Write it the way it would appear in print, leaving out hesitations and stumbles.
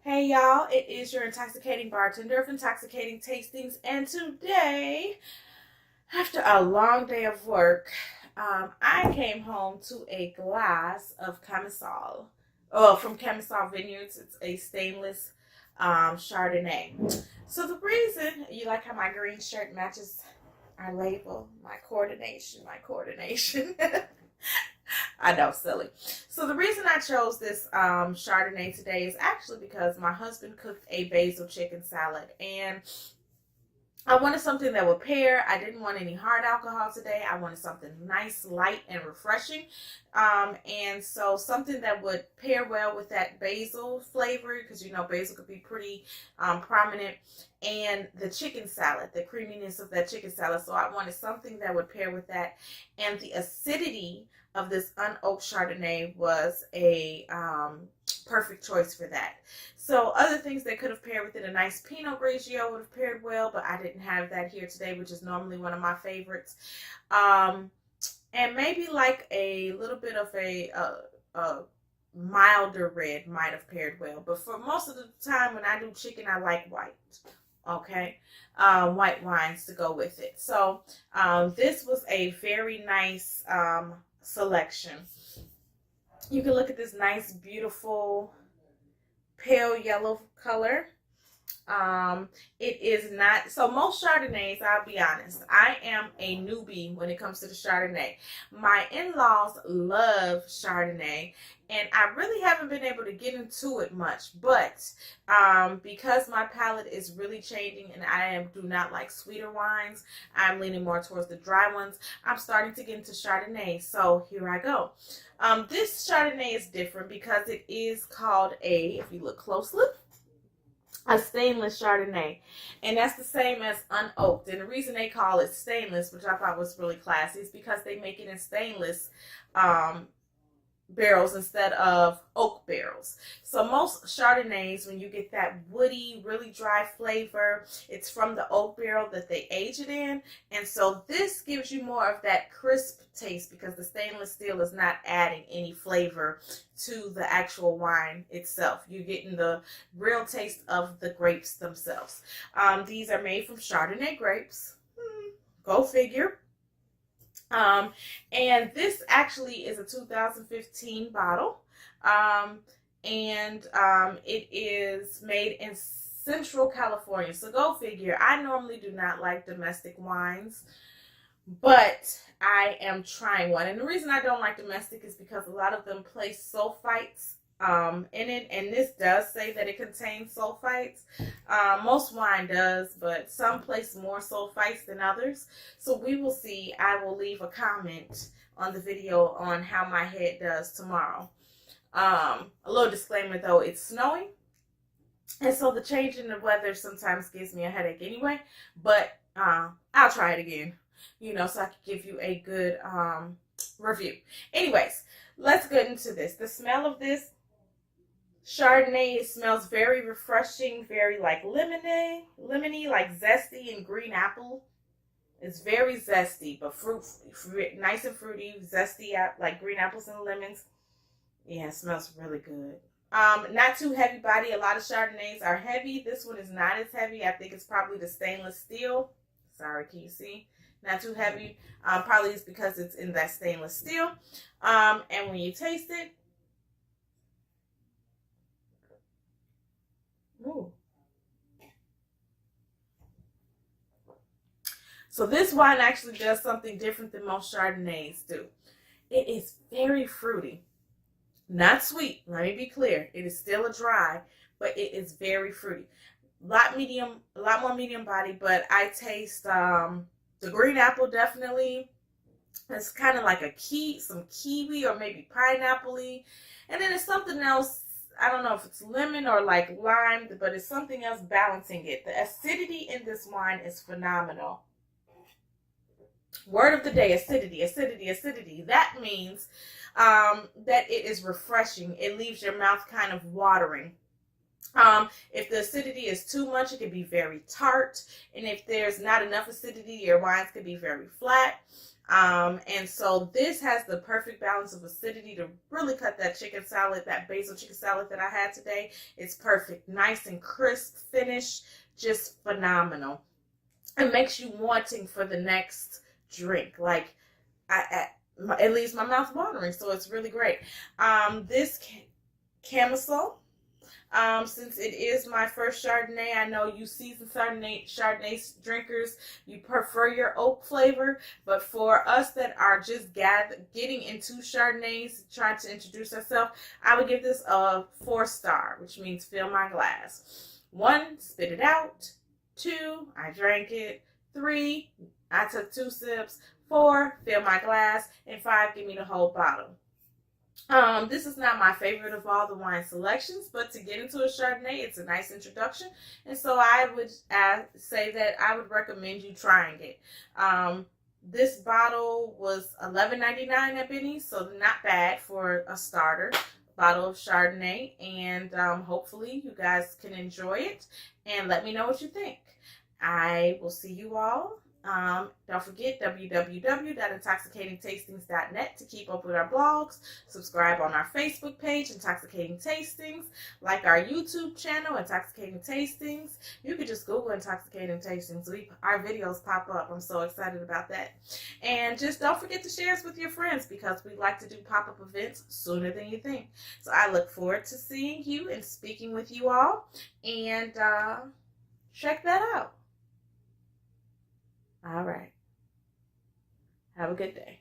Hey y'all, it is your intoxicating bartender of Intoxicating Tastings, and today, after a long day of work, I came home to a glass of Chamisal. Oh, from Chamisal Vineyards. It's a stainless Chardonnay. So the reason you like how my green shirt matches our label, my coordination. I know, silly. So the reason I chose this Chardonnay today is actually because my husband cooked a basil chicken salad, and I wanted something that would pair. I didn't want any hard alcohol today. I wanted something nice, light, and refreshing. And so something that would pair well with that basil flavor, because you know basil could be pretty prominent, and the chicken salad, the creaminess of that chicken salad. So I wanted something that would pair with that, and the acidity of this unoaked Chardonnay was a perfect choice for that. So other things that could have paired with it, a nice Pinot Grigio would have paired well, but I didn't have that here today, which is normally one of my favorites. And maybe like a little bit of a milder red might have paired well. But for most of the time when I do chicken, I like white. Okay, white wines to go with it. So this was a very nice selection. You can look at this nice, beautiful, pale yellow color. It is not, so most Chardonnays, I'll be honest, I am a newbie when it comes to the Chardonnay. My in-laws love Chardonnay, and I really haven't been able to get into it much, but because my palate is really changing and I do not like sweeter wines, I'm leaning more towards the dry ones. I'm starting to get into Chardonnay, so here I go. This Chardonnay is different because it is called if you look closely, a stainless Chardonnay, and that's the same as unoaked. And the reason they call it stainless, which I thought was really classy, is because they make it in stainless barrels instead of oak barrels. So most Chardonnays, when you get that woody, really dry flavor, it's from the oak barrel that they age it in. And so this gives you more of that crisp taste because the stainless steel is not adding any flavor to the actual wine itself. You're getting the real taste of the grapes themselves. These are made from Chardonnay grapes. Go figure. And this actually is a 2015 bottle. It is made in Central California. So go figure. I normally do not like domestic wines, but I am trying one. And the reason I don't like domestic is because a lot of them place sulfites in it, and this does say that it contains sulfites. Most wine does, but some place more sulfites than others. So we will see. I will leave a comment on the video on how my head does tomorrow. A little disclaimer though, it's snowing, and so the change in the weather sometimes gives me a headache anyway, but I'll try it again, so I can give you a good review. Anyways, let's get into this. The smell of this Chardonnay, it smells very refreshing, very like lemony, like zesty and green apple. It's very zesty, but nice and fruity, zesty, like green apples and lemons. Yeah, it smells really good. Not too heavy body. A lot of Chardonnays are heavy. This one is not as heavy. I think it's probably the stainless steel. Sorry, can you see? Not too heavy. Probably it's because it's in that stainless steel. And when you taste it, ooh. So this wine actually does something different than most Chardonnays do. It is very fruity. Not sweet, let me be clear. It is still a dry, but it is very fruity. A lot more medium body, but I taste the green apple definitely. It's kind of like some kiwi or maybe pineapple-y. And then it's something else. I don't know if it's lemon or like lime, but it's something else balancing it. The acidity in this wine is phenomenal. Word of the day, acidity, acidity, acidity. That means that it is refreshing. It leaves your mouth kind of watering. If the acidity is too much, it can be very tart. And if there's not enough acidity, your wines can be very flat. And so this has the perfect balance of acidity to really cut that chicken salad, that basil chicken salad that I had today. It's perfect, nice and crisp finish, just phenomenal. It makes you wanting for the next drink. Like, it leaves my mouth watering, so it's really great. This Chamisal, since it is my first Chardonnay, I know you seasoned Chardonnay drinkers, you prefer your oak flavor, but for us that are just getting into Chardonnays, trying to introduce ourselves, I would give this a 4-star, which means fill my glass. 1, spit it out. 2, I drank it. 3, I took 2 sips. 4, fill my glass. And 5, give me the whole bottle. This is not my favorite of all the wine selections, but to get into a Chardonnay, it's a nice introduction. And so I would say that I would recommend you trying it. This bottle was $11.99 at Benny's, so not bad for a starter bottle of Chardonnay. And hopefully you guys can enjoy it and let me know what you think. I will see you all. Don't forget www.intoxicatingtastings.net to keep up with our blogs. Subscribe on our Facebook page, Intoxicating Tastings. Like our YouTube channel, Intoxicating Tastings. You could just Google Intoxicating Tastings. Our videos pop up. I'm so excited about that. And just don't forget to share us with your friends because we like to do pop-up events sooner than you think. So I look forward to seeing you and speaking with you all. And check that out. All right. Have a good day.